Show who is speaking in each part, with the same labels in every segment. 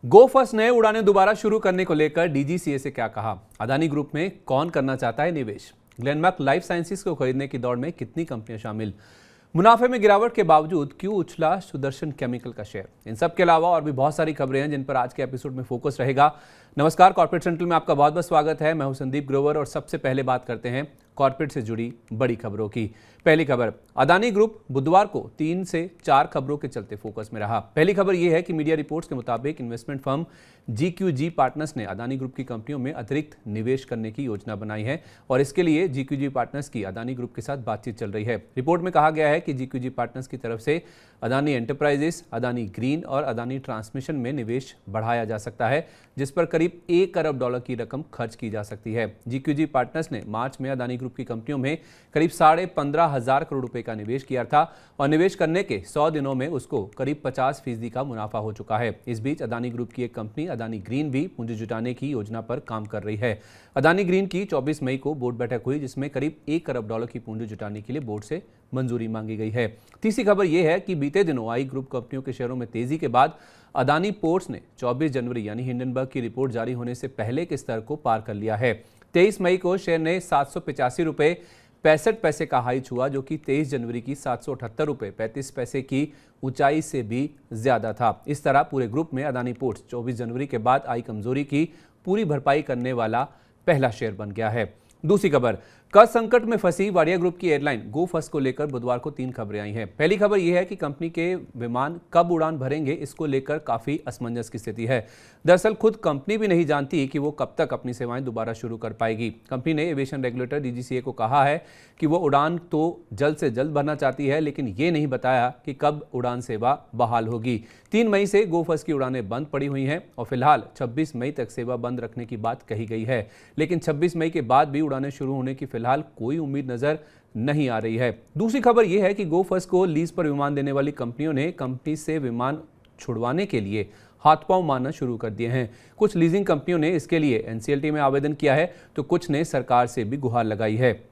Speaker 1: गो first ने उड़ानें दोबारा शुरू करने को लेकर डीजीसीए से क्या कहा? अदानी ग्रुप में कौन करना चाहता है निवेश? ग्लेनमार्क लाइफ साइंसेज को खरीदने की दौड़ में कितनी कंपनियां शामिल? मुनाफे में गिरावट के बावजूद क्यों उछला सुदर्शन केमिकल का शेयर? इन सब के अलावा और भी बहुत सारी खबरें हैं जिन पर आज के एपिसोड में फोकस रहेगा। नमस्कार, कॉर्पोरेट सेंट्रल में आपका बहुत बहुत स्वागत है। मैं हूं संदीप ग्रोवर और सबसे पहले बात करते हैं कॉर्पोरेट से जुड़ी बड़ी खबरों की। पहली खबर, अदानी ग्रुप बुधवार को 3 से 4 खबरों के चलते फोकस में रहा। पहली खबर यह है कि मीडिया रिपोर्ट्स के मुताबिक इन्वेस्टमेंट फर्म जीक्यूजी पार्टनर्स ने अदानी ग्रुप की कंपनियों में अतिरिक्त निवेश करने की योजना बनाई है और इसके लिए जीक्यूजी पार्टनर्स की अदानी ग्रुप के साथ बातचीत चल रही है। रिपोर्ट में कहा गया है कि जीक्यूजी पार्टनर्स की तरफ से अदानी एंटरप्राइजेस, अदानी ग्रीन और अदानी ट्रांसमिशन में निवेश बढ़ाया जा सकता है, जिस पर करीब $1 अरब की रकम खर्च की जा सकती है। जीक्यूजी पार्टनर्स ने मार्च में अदानी ग्रुप की कंपनियों में करीब 15,500 करोड़ रुपए का निवेश किया था और निवेश करने के 100 दिनों में उसको करीब 50% का मुनाफा हो चुका है। इस बीच अदानी ग्रुप की एक कंपनी अदानी ग्रीन भी पूंजी जुटाने की योजना पर काम कर रही है। अदानी ग्रीन की 24 मई को बोर्ड बैठक हुई, जिसमें करीब $1 अरब की पूंजी जुटाने के लिए बोर्ड से मंजूरी मांगी गई है। तीसरी खबर यह है कि बीते दिनों आई ग्रुप कंपनियों के शेयरों में तेजी के बाद अदानी पोर्ट्स ने 24 जनवरी यानी हिंडनबर्ग की रिपोर्ट जारी होने से पहले के स्तर को पार कर लिया है। 23 मई को शेयर ने ₹785.65 का हाई छुआ, जो कि 23 जनवरी की ₹778.35 की ऊंचाई से भी ज्यादा था। इस तरह पूरे ग्रुप में अदानी पोर्ट्स 24 जनवरी के बाद आई कमजोरी की पूरी भरपाई करने वाला पहला शेयर बन गया है। दूसरी खबर, कर्ज संकट में फंसी वाडिया ग्रुप की एयरलाइन गो फर्स्ट को लेकर बुधवार को 3 खबरें आई हैं। पहली खबर यह है कि कंपनी के विमान कब उड़ान भरेंगे, इसको लेकर काफी असमंजस की स्थिति है। दरअसल खुद कंपनी भी नहीं जानती कि वो कब तक अपनी सेवाएं दोबारा शुरू कर पाएगी। कंपनी ने एविएशन रेगुलेटर डीजीसीए को कहा है कि वो उड़ान तो जल्द से जल्द भरना चाहती है, लेकिन ये नहीं बताया कि कब उड़ान सेवा बहाल होगी। 3 मई से गो फर्स्ट की उड़ानें बंद पड़ी हुई हैं और फिलहाल 26 मई तक सेवा बंद रखने की बात कही गई है, लेकिन 26 मई के बाद भी उड़ानें शुरू होने की फिलहाल कोई उम्मीद नजर नहीं आ रही है। दूसरी खबर यह है कि गो फर्स्ट को लीज पर विमान देने वाली कंपनियों ने कंपनी से विमान छुड़वाने के लिए हाथ पांव मारना शुरू कर दिए हैं। कुछ लीजिंग कंपनियों ने इसके लिए एनसीएलटी में आवेदन किया है, तो कुछ ने सरकार से भी गुहार लगाई है।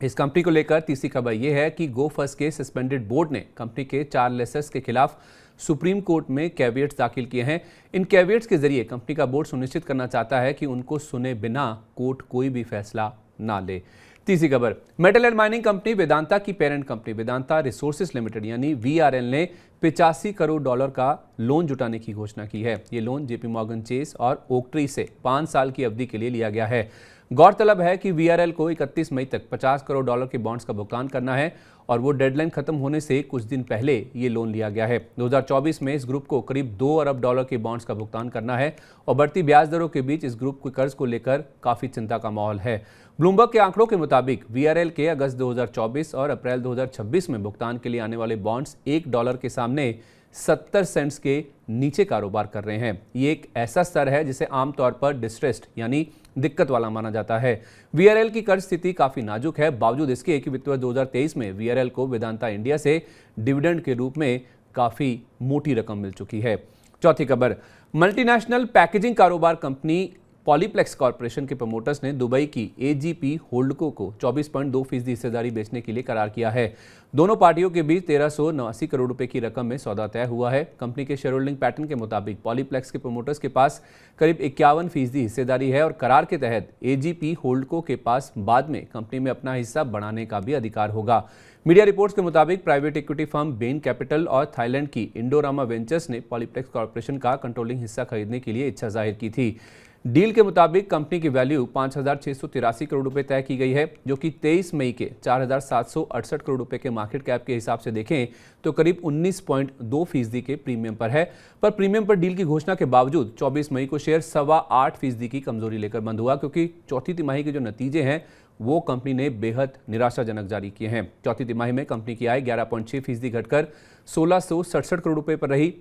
Speaker 1: इस कंपनी को लेकर तीसरी खबर यह है कि गो फर्स्ट के सस्पेंडेड बोर्ड ने कंपनी के 4 लेसर्स के खिलाफ सुप्रीम कोर्ट में कैविएट्स दाखिल किए हैं। इन कैविएट्स के जरिए कंपनी का बोर्ड सुनिश्चित करना चाहता है कि उनको सुने बिना कोर्ट कोई भी फैसला ना ले। तीसरी खबर, metal and mining company Vedanta की parent company Vedanta resources limited यानी वीआरएल ने $85 करोड़ का लोन जुटाने की घोषणा की है। ये लोन जेपी मॉर्गन चेस और ओकट्री से 5 साल की अवधि के लिए लिया गया है। गौरतलब है कि वीआरएल को 31 मई तक $50 करोड़ के बॉन्ड्स का भुगतान करना है और वो डेडलाइन खत्म होने से कुछ दिन पहले ये लोन लिया गया है। 2024 में इस ग्रुप को करीब $2 अरब के बॉन्ड्स का भुगतान करना है और बढ़ती ब्याज दरों के बीच इस ग्रुप के कर्ज को लेकर काफी चिंता का माहौल है। ब्लूमबर्ग के आंकड़ों के मुताबिक वीआरएल के अगस्त 2024 और अप्रैल 2026 में भुगतान के लिए आने वाले बॉन्ड्स $1 के सामने 70 सेंट्स के नीचे कारोबार कर रहे हैं। ये एक ऐसा स्तर है जिसे आमतौर पर डिस्ट्रेस्ड यानी दिक्कत वाला माना जाता है। वीआरएल की कर्ज स्थिति काफी नाजुक है, बावजूद इसके कि वित्त वर्ष 2023 में वीआरएल को वेदांता इंडिया से डिविडेंड के रूप में काफी मोटी रकम मिल चुकी है। चौथी खबर, मल्टीनेशनल पैकेजिंग कारोबार कंपनी पॉलीप्लेक्स कॉर्पोरेशन के प्रमोटर्स ने दुबई की एजीपी होल्डको को 24.2% हिस्सेदारी बेचने के लिए करार किया है। दोनों पार्टियों के बीच 1389 करोड़ रुपए की रकम में सौदा तय हुआ है। कंपनी के शेयर होल्डिंग पैटर्न के मुताबिक पॉलीप्लेक्स के प्रमोटर्स के पास करीब 51% हिस्सेदारी है और करार के तहत एजीपी होल्डको के पास बाद में कंपनी में अपना हिस्सा बढ़ाने का भी अधिकार होगा। मीडिया रिपोर्ट्स के मुताबिक private equity firm Ben capital और थाईलैंड की इंडोरामा वेंचर्स ने पॉलीप्लेक्स कॉर्पोरेशन का कंट्रोलिंग हिस्सा खरीदने के लिए इच्छा जाहिर की थी। डील के मुताबिक कंपनी की वैल्यू 5,683 करोड़ रुपए तय की गई है, जो कि 23 मई के 4,768 करोड़ रुपए के मार्केट कैप के हिसाब से देखें तो करीब 19.2% के प्रीमियम पर है। पर प्रीमियम पर डील की घोषणा के बावजूद 24 मई को शेयर 8.25% की कमजोरी लेकर बंद हुआ, क्योंकि चौथी तिमाही के जो नतीजे हैं वो कंपनी ने बेहद निराशाजनक जारी किए हैं। चौथी तिमाही में कंपनी की आय 11.6% घटकर 1,667 करोड़ रुपए पर रही।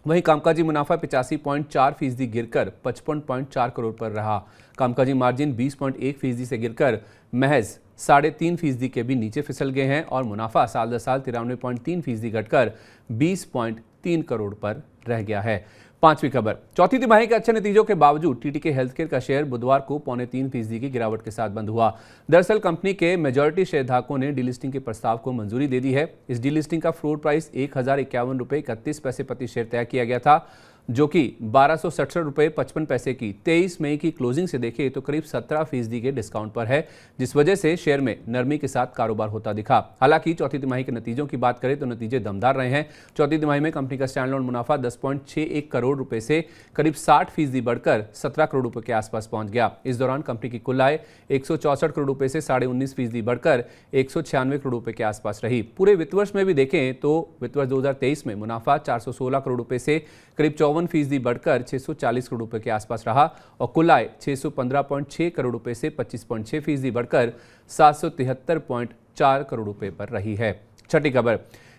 Speaker 1: वहीं कामकाजी मुनाफा 85.4% गिरकर 55.4 करोड़ पर रहा। कामकाजी मार्जिन 20.1% से गिरकर महज 3.5% के भी नीचे फिसल गए हैं और मुनाफा साल दर साल 93.3% घटकर 20.3 करोड़ पर रह गया है। पांचवी खबर, चौथी तिमाही के अच्छे नतीजों के बावजूद टीटीके हेल्थकेयर का शेयर बुधवार को 0.25% की गिरावट के साथ बंद हुआ। दरअसल कंपनी के मेजॉरिटी शेयरधारकों ने डीलिस्टिंग के प्रस्ताव को मंजूरी दे दी है। इस डीलिस्टिंग का फ्लोर प्राइस ₹1,051.31 प्रति शेयर तय किया गया था। जो कि 1267 रुपये 55 पैसे की 23 मई की क्लोजिंग से देखें तो करीब 17% के डिस्काउंट पर है, जिस वजह से शेयर में नरमी के साथ कारोबार होता दिखा। हालांकि चौथी तिमाही के नतीजों की बात करें तो नतीजे दमदार रहे हैं। चौथी तिमाही में कंपनी का स्टैंडअलोन मुनाफा 10.61 करोड़ रुपए से करीब 60% बढ़कर 17 करोड़ रुपए के आसपास पहुंच गया। इस दौरान कंपनी की कुल आय 164 करोड़ रुपए से 19.5% बढ़कर 196 करोड़ रुपए के आसपास रही। पूरे वित्त वर्ष में भी देखें तो वित्त वर्ष 2023 में मुनाफा 416 करोड़ रुपए से करीब 54% बढ़कर 640 करोड़ रुपए के आसपास रहा और कुल आय 615.6 करोड़ रुपए से 25.6% बढ़कर 773.4 करोड़ रुपए पर रही है। छठी खबर,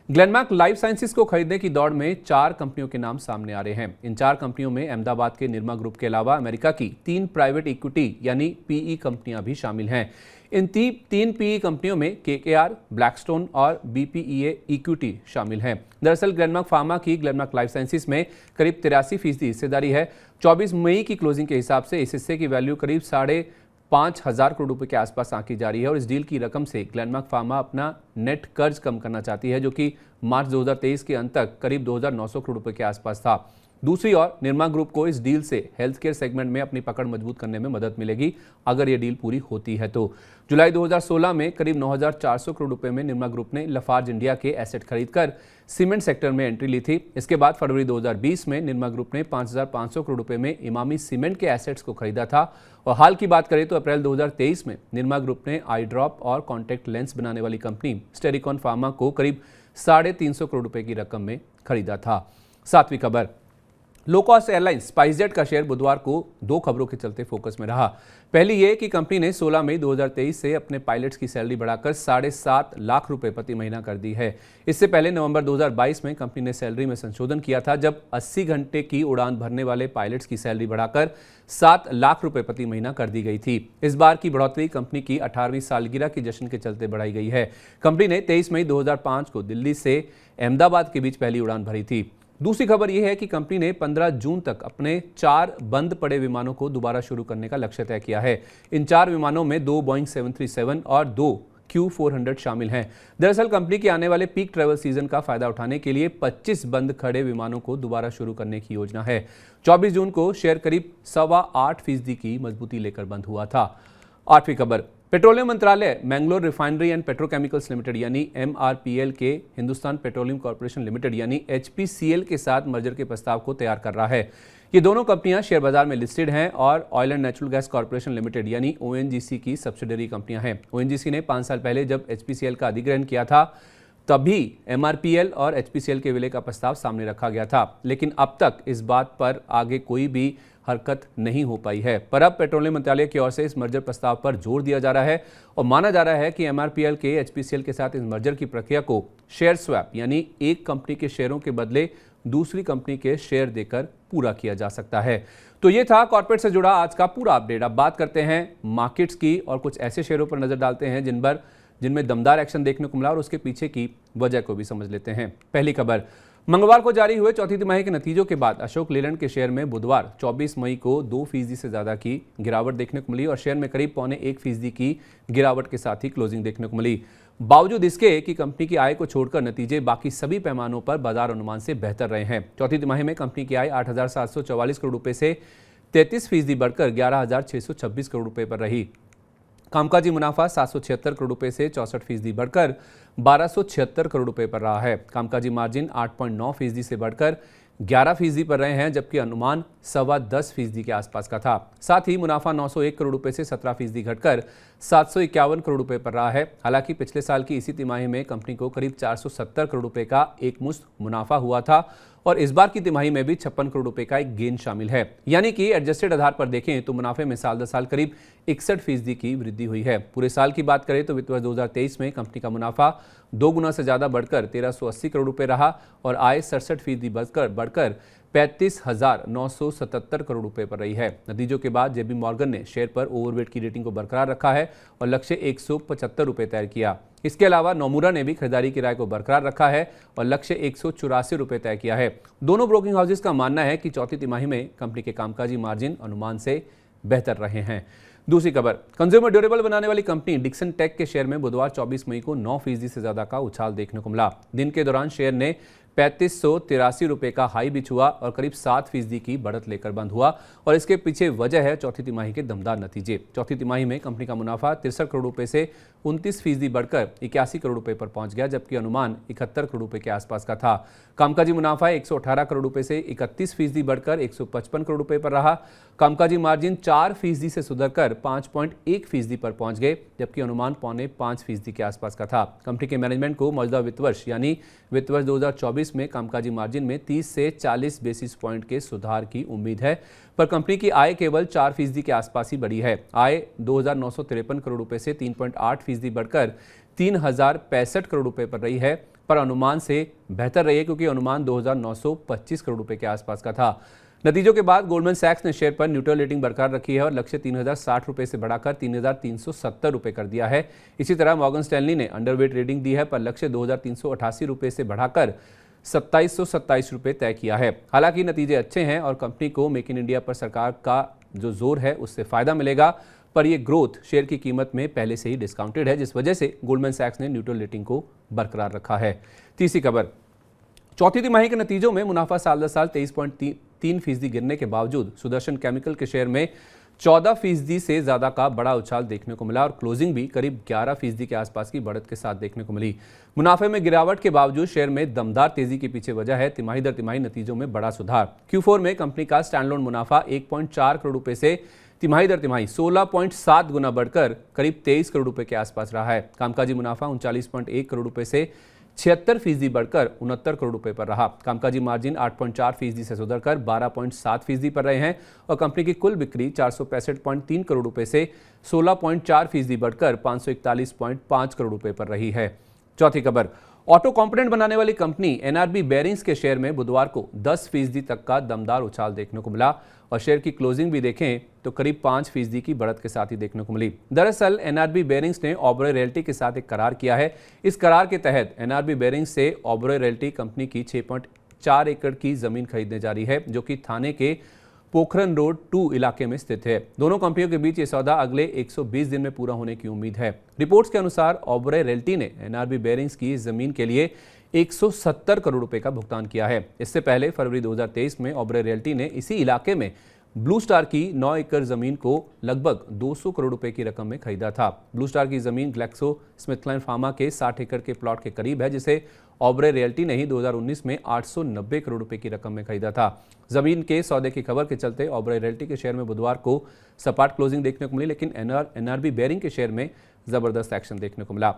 Speaker 1: ग्लेनमार्क लाइफ साइंसेज को खरीदने की दौड़ में 4 कंपनियों के नाम सामने आ रहे हैं। इन 4 कंपनियों में अहमदाबाद के निर्मा ग्रुप के अलावा अमेरिका की 3 प्राइवेट इक्विटी यानी पीई कंपनियां भी शामिल हैं। इन 3 पीई कंपनियों में केकेआर, ब्लैकस्टोन और बीपीईए इक्विटी शामिल हैं। दरअसल ग्लेनमार्क फार्मा की ग्लेनमार्क लाइफ साइंसेज में करीब 83% हिस्सेदारी है। 24 मई की क्लोजिंग के हिसाब से इस हिस्से की वैल्यू करीब 5,500 करोड़ रुपए के आसपास आंकी जा रही है और इस डील की रकम से ग्लेनमार्क फार्मा अपना नेट कर्ज कम करना चाहती है, जो कि मार्च 2023 के अंत तक करीब 2,900 करोड़ रुपए के आसपास था। दूसरी ओर निर्मा ग्रुप को इस डील से हेल्थ केयर सेगमेंट में अपनी पकड़ मजबूत करने में मदद मिलेगी अगर ये डील पूरी होती है तो। जुलाई 2016 में करीब 9,400 करोड़ रुपए में निर्मा ग्रुप ने लफार्ज इंडिया के एसेट खरीदकर सीमेंट सेक्टर में एंट्री ली थी। इसके बाद फरवरी 2020 में निर्मा ग्रुप ने 5,500 करोड़ रुपए में इमामी सीमेंट के एसेट्स को खरीदा था और हाल की बात करें तो अप्रैल 2023 में निर्मा ग्रुप ने आई ड्रॉप और कॉन्टैक्ट लेंस बनाने वाली कंपनी स्टेरिकॉन फार्मा को करीब 350 करोड़ रुपए की रकम में खरीदा था। सातवीं खबर, लो कॉस्ट एयरलाइन स्पाइसजेट का शेयर बुधवार को 2 खबरों के चलते फोकस में रहा। पहली ये कि कंपनी ने 16 मई 2023 से अपने पायलट्स की सैलरी बढ़ाकर 7.5 लाख रुपए प्रति महीना कर दी है। इससे पहले नवंबर 2022 में कंपनी ने सैलरी में संशोधन किया था, जब 80 घंटे की उड़ान भरने वाले पायलट्स की सैलरी बढ़ाकर 7 लाख रुपए प्रति महीना कर दी गई थी। इस बार की बढ़ोतरी कंपनी की 18वीं सालगिरह की जश्न के चलते बढ़ाई गई है। कंपनी ने 23 मई 2005 को दिल्ली से अहमदाबाद के बीच पहली उड़ान भरी थी। दूसरी खबर यह है कि कंपनी ने 15 जून तक अपने 4 बंद पड़े विमानों को दोबारा शुरू करने का लक्ष्य तय किया है। इन 4 विमानों में 2 बोइंग 737 और 2 Q400 शामिल हैं। दरअसल कंपनी के आने वाले पीक ट्रैवल सीजन का फायदा उठाने के लिए 25 बंद खड़े विमानों को दोबारा शुरू करने की योजना है। 24 जून को शेयर करीब 8.25% की मजबूती लेकर बंद हुआ था। 8वीं खबर, पेट्रोलियम मंत्रालय Mangalore refinery and petrochemicals limited यानी MRPL के हिंदुस्तान पेट्रोलियम कॉर्पोरेशन लिमिटेड यानी HPCL के साथ मर्जर के प्रस्ताव को तैयार कर रहा है। ये दोनों कंपनियां शेयर बाजार में लिस्टेड हैं और oil and natural gas corporation limited यानी ONGC की सब्सिडरी कंपनियां हैं। ONGC ने 5 साल पहले जब HPCL का अधिग्रहण किया था तभी MRPL और HPCL के विलय का प्रस्ताव सामने रखा गया था, लेकिन अब तक इस बात पर आगे कोई भी हरकत नहीं हो पाई है। पर अब पेट्रोलियम मंत्रालय की ओर से इस मर्जर प्रस्ताव पर जोर दिया जा रहा है और माना जा रहा है कि MRPL के HPCL के साथ इस मर्जर की प्रक्रिया को शेयर स्वैप यानी एक कंपनी के शेयरों के बदले दूसरी कंपनी के शेयर देकर पूरा किया जा सकता है। तो ये था कॉर्पोरेट से जुड़ा आज का पूरा अपडेट। अब बात करते हैं मार्केट्स की और कुछ ऐसे शेयरों पर नजर डालते हैं जिनमें दमदार एक्शन देखने को मिला और उसके पीछे की वजह को भी समझ लेते हैं। पहली खबर, मंगलवार को जारी हुए चौथी तिमाही के नतीजों के बाद अशोक लेलैंड के शेयर में बुधवार 24 मई को 2% से ज्यादा की गिरावट देखने को मिली और शेयर में करीब 0.25% की गिरावट के साथ ही क्लोजिंग देखने को मिली। बावजूद इसके कि कंपनी की आय को छोड़कर नतीजे बाकी सभी पैमानों पर बाजार अनुमान से बेहतर रहे हैं। चौथी तिमाही में कंपनी की आय 8,744 करोड़ रुपए से 33% बढ़कर 11,626 करोड़ रुपए पर रही। कामकाजी मुनाफा 776 करोड़ रुपए से 64% बढ़कर 1,276 करोड़ रुपए पर रहा है। कामकाजी मार्जिन 8.9% से बढ़कर 11% पर रहे हैं, जबकि अनुमान 10.25% के आसपास का था। साथ ही मुनाफा 901 करोड़ रुपए से 17% घटकर 751 करोड़ रुपए पर रहा है। हालांकि पिछले साल की इसी तिमाही में कंपनी को करीब 470 करोड़ रुपए का एकमुश्त मुनाफा हुआ था और इस बार की तिमाही में भी 56 करोड़ रुपए का एक गेन शामिल है। यानी कि एडजस्टेड आधार पर देखें तो मुनाफे में साल दर साल करीब 61% की वृद्धि हुई है। पूरे साल की बात करें तो वित्त वर्ष 2023 में कंपनी का मुनाफा 2 गुना से ज्यादा बढ़कर 1,380 करोड़ रुपए रहा और आय 67% बढ़कर 35,977 करोड़ रुपए पर रही है। नतीजों के बाद JP मॉर्गन ने शेयर पर ओवरवेट की रेटिंग को बरकरार रखा है और लक्ष्य 175 रुपए तय किया। इसके अलावा नोमुरा ने भी खरीदारी की राय को बरकरार रखा है और लक्ष्य 184 रुपए तय किया है। दोनों ब्रोकिंग हाउसेस का मानना है कि चौथी तिमाही में कंपनी के कामकाजी मार्जिन अनुमान से बेहतर रहे हैं। दूसरी खबर, कंज्यूमर ड्यूरेबल बनाने वाली कंपनी डिक्सन टेक के शेयर में बुधवार 24 मई को 9% से ज्यादा का उछाल देखने को मिला। दिन के दौरान शेयर ने ₹3583 का हाई भी छुआ और करीब 7% की बढ़त लेकर बंद हुआ। और इसके पीछे वजह है चौथी तिमाही के दमदार नतीजे। चौथी तिमाही में कंपनी का मुनाफा 63 करोड़ रुपए से 29% बढ़कर 81 करोड़ रुपए पर पहुंच गया, जबकि अनुमान 71 करोड़ रुपए के आसपास का था। कामकाजी मुनाफा 118 करोड़ रुपए से 31% बढ़कर 155 करोड़ रुपए पर रहा। कामकाजी मार्जिन 4% से सुधरकर 5.1% पर पहुंच गए, जबकि अनुमान 4.5% के आसपास का था। कंपनी के मैनेजमेंट को मौजूदा वित्त वर्ष यानी वित्त वर्ष 2024 में कामकाजी मार्जिन में 30 से 40 बेसिस पॉइंट के सुधार की उम्मीद है, पर कंपनी की आय केवल 4% के आसपास ही बढ़ी है। आय 2,953 करोड़ रुपए से 3.8% बढ़कर 3,065 करोड़ रुपए पर रही है, पर अनुमान से बेहतर रही है क्योंकि अनुमान 2,925 करोड़ रुपए के आसपास का था। नतीजों के बाद गोल्डमैन सैक्स ने शेयर पर न्यूट्रल रेटिंग बरकरार रखी है और लक्ष्य 3,060 रुपए से बढ़ाकर 3,370 रुपए कर दिया है। इसी तरह मॉर्गन स्टैनली ने अंडरवेट रेटिंग दी है, पर लक्ष्य 2,388 रुपए से बढ़ाकर 2,727 रुपए तय किया है। हालांकि नतीजे अच्छे हैं और कंपनी को मेक इन इंडिया पर सरकार का जो जोर है उससे फायदा मिलेगा, पर यह ग्रोथ शेयर की कीमत में पहले से ही डिस्काउंटेड है, जिस वजह से गोल्डमैन सैक्स ने न्यूट्रल रेटिंग को बरकरार रखा है। तीसरी खबर, चौथी तिमाही के नतीजों में मुनाफा साल दर साल 23.3% गिरने के बावजूद सुदर्शन केमिकल के शेयर में 14% से ज्यादा का बड़ा उछाल देखने को मिला और क्लोजिंग भी करीब 11% के आसपास की बढ़त के साथ देखने को मिली। मुनाफे में गिरावट के बावजूद शेयर में दमदार तेजी के पीछे वजह है तिमाही दर तिमाही नतीजों में बड़ा सुधार। Q4 में कंपनी का स्टैंडअलोन मुनाफा 1.4 करोड़ रुपए से तिमाही दर तिमाही 16.7 गुना बढ़कर करीब 23 करोड़ रुपए के आसपास रहा है। कामकाजी मुनाफा 39.1 करोड़ रुपए से 76% बढ़कर 69 करोड़ रुपए पर रहा। कामकाजी मार्जिन 8.4% से सुधरकर 12.7% पर रहे हैं और कंपनी की कुल बिक्री 465.3 करोड़ रुपए से 16.4% बढ़कर 541.5 करोड़ रुपए पर रही है। चौथी खबर, ऑटो कंपोनेंट बनाने वाली कंपनी NRB बेयरिंग्स के शेयर में बुधवार को 10% तक का दमदार उछाल देखने को मिला और शेयर की क्लोजिंग भी देखें तो करीब 5% की बढ़त के साथ ही देखने को मिली। दरअसल NRB बेयरिंग्स ने ओबरॉय रियल्टी के साथ एक करार किया है। इस करार के तहत NRB बेयरिंग्स से ओबरॉय रियल्टी कंपनी की 6.4 एकड़ की जमीन खरीदने जा रही है, जो कि थाने के पोखरन रोड 2 इलाके में स्थित है। दोनों कंपनियों के बीच ये सौदा अगले 120 दिन में पूरा होने की उम्मीद है। रिपोर्ट्स के अनुसार ओबरॉय रियल्टी ने NRB बेयरिंग्स की जमीन के लिए 170 करोड़ रुपए का भुगतान किया है। इससे पहले फरवरी 2023 में ओबरॉय रियल्टी ने इसी इलाके में ब्लू स्टार की 9 एकड़ जमीन को लगभग 200 करोड़ रुपए की रकम में खरीदा था। ब्लू स्टार की जमीन ग्लैक्सोस्मिथक्लाइन फार्मा के 60 एकड़ के प्लॉट के करीब है, जिसे ओबरॉय रियल्टी ने ही 2019 में 890 करोड़ रुपए की रकम में खरीदा था। जमीन के सौदे की खबर के चलते ओबरॉय रियल्टी के शेयर में बुधवार को सपाट क्लोजिंग देखने को मिली, लेकिन NRB बेयरिंग के शेयर में जबरदस्त एक्शन देखने को मिला।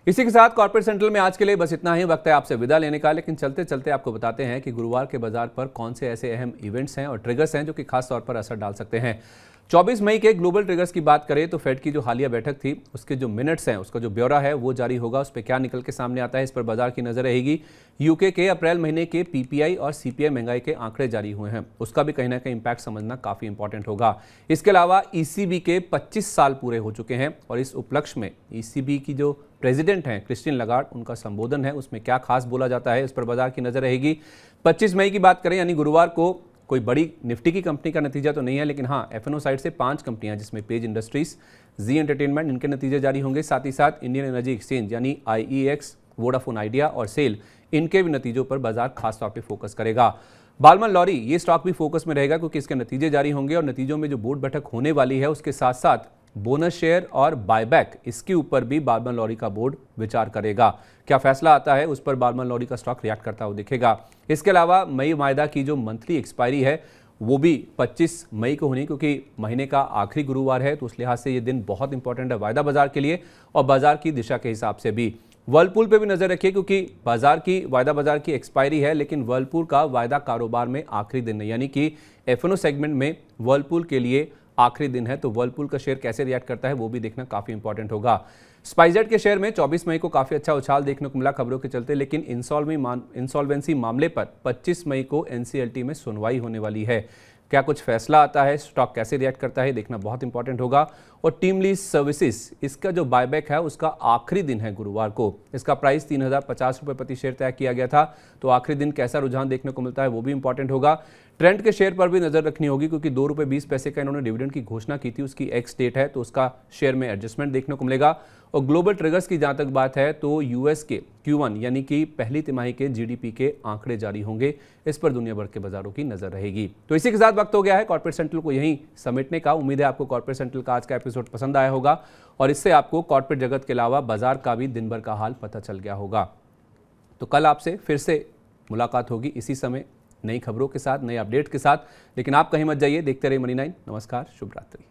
Speaker 1: इसी के साथ कॉर्पोरेट सेंट्रल में आज के लिए बस इतना ही। वक्त है आपसे विदा लेने का, लेकिन चलते चलते आपको बताते हैं कि गुरुवार के बाजार पर कौन से ऐसे अहम इवेंट्स हैं और ट्रिगर्स हैं जो कि खास तौर पर असर डाल सकते हैं। 24 मई के ग्लोबल ट्रिगर्स की बात करें तो फेड की जो हालिया बैठक थी उसके जो मिनट्स हैं, उसका जो ब्यौरा है वो जारी होगा। उस पर क्या निकल के सामने आता है, इस पर बाजार की नजर रहेगी। यूके के अप्रैल महीने के PPI और CPI महंगाई के आंकड़े जारी हुए हैं, उसका भी कहीं ना कहीं इंपैक्ट समझना काफी इंपॉर्टेंट होगा। इसके अलावा ECB के 25 साल पूरे हो चुके हैं और इस उपलक्ष्य में ECB की जो प्रेसिडेंट हैं क्रिस्टीन लगार्ड, उनका संबोधन है, उसमें क्या खास बोला जाता है, इस पर बाजार की नजर रहेगी। 25 मई की बात करें यानी गुरुवार को कोई बड़ी निफ्टी की कंपनी का नतीजा तो नहीं है, लेकिन हाँ F&O साइड से 5 कंपनियां जिसमें पेज इंडस्ट्रीज, जी एंटरटेनमेंट, इनके नतीजे जारी होंगे। साथ ही साथ इंडियन एनर्जी एक्सचेंज यानी IEX, वोडाफोन आइडिया और सेल, इनके भी नतीजों पर बाजार खासतौर पर फोकस करेगा। बालमन लॉरी ये स्टॉक भी फोकस में रहेगा क्योंकि इसके नतीजे जारी होंगे और नतीजों में जो बोर्ड बैठक होने वाली है उसके साथ साथ बोनस शेयर और बायबैक, इसके ऊपर भी बालमन लॉरी का बोर्ड विचार करेगा। क्या फैसला आता है उस पर बालमन लॉरी का स्टॉक रिएक्ट करता हुआ दिखेगा। इसके अलावा मई मायदा की जो मंथली एक्सपायरी है वो भी 25 मई को होनी, क्योंकि महीने का आखिरी गुरुवार है, तो उस लिहाज से ये दिन बहुत इंपॉर्टेंट है वायदा बाजार के लिए और बाजार की दिशा के हिसाब से भी। वर्लपूल पे भी नजर रखिए क्योंकि बाजार की वायदा बाजार की एक्सपायरी है, लेकिन वर्लपूल का वायदा कारोबार में आखिरी दिन है, यानी कि F&O सेगमेंट में वर्लपूल के लिए आखिरी दिन है, तो वर्लपूल का शेयर कैसे रिएक्ट करता है वो भी देखना काफी इंपॉर्टेंट होगा। स्पाइसजेट के शेयर में 24 मई को काफी अच्छा उछाल देखने को मिला खबरों के चलते, लेकिन इंसॉल्वेंसी मामले पर 25 मई को NCLT में सुनवाई होने वाली है। क्या कुछ फैसला आता है, स्टॉक कैसे रिएक्ट करता है, देखना बहुत इंपॉर्टेंट होगा। और टीम लीज सर्विसेज, इसका जो बायबैक है उसका आखिरी दिन है गुरुवार को। इसका प्राइस 3050 रुपये प्रति शेयर तय किया गया था, तो आखिरी दिन कैसा रुझान देखने को मिलता है वो भी इंपॉर्टेंट होगा। ट्रेंड के शेयर पर भी नजर रखनी होगी क्योंकि ₹2.20 का इन्होंने डिविडेंड की घोषणा की थी, उसकी एक्स डेट है तो उसका शेयर में एडजस्टमेंट देखने को मिलेगा। और ग्लोबल ट्रिगर्स की जहां तक बात है तो यूएस के Q1 यानी कि पहली तिमाही के जीडीपी के आंकड़े जारी होंगे, इस पर दुनिया भर के बाजारों की नजर रहेगी। तो इसी के साथ वक्त हो गया है कॉर्पोरेट सेंट्रल को यहीं समेटने का। उम्मीद है आपको कॉर्पोरेट सेंट्रल का आज का एपिसोड पसंद आया होगा और इससे आपको कॉर्पोरेट जगत के अलावा बाजार का भी दिन भर का हाल पता चल गया होगा। तो कल आपसे फिर से मुलाकात होगी इसी समय नई खबरों के साथ, नए अपडेट के साथ। लेकिन आप कहीं मत जाइए, देखते रहिए मनी 9। नमस्कार, शुभ रात्रि।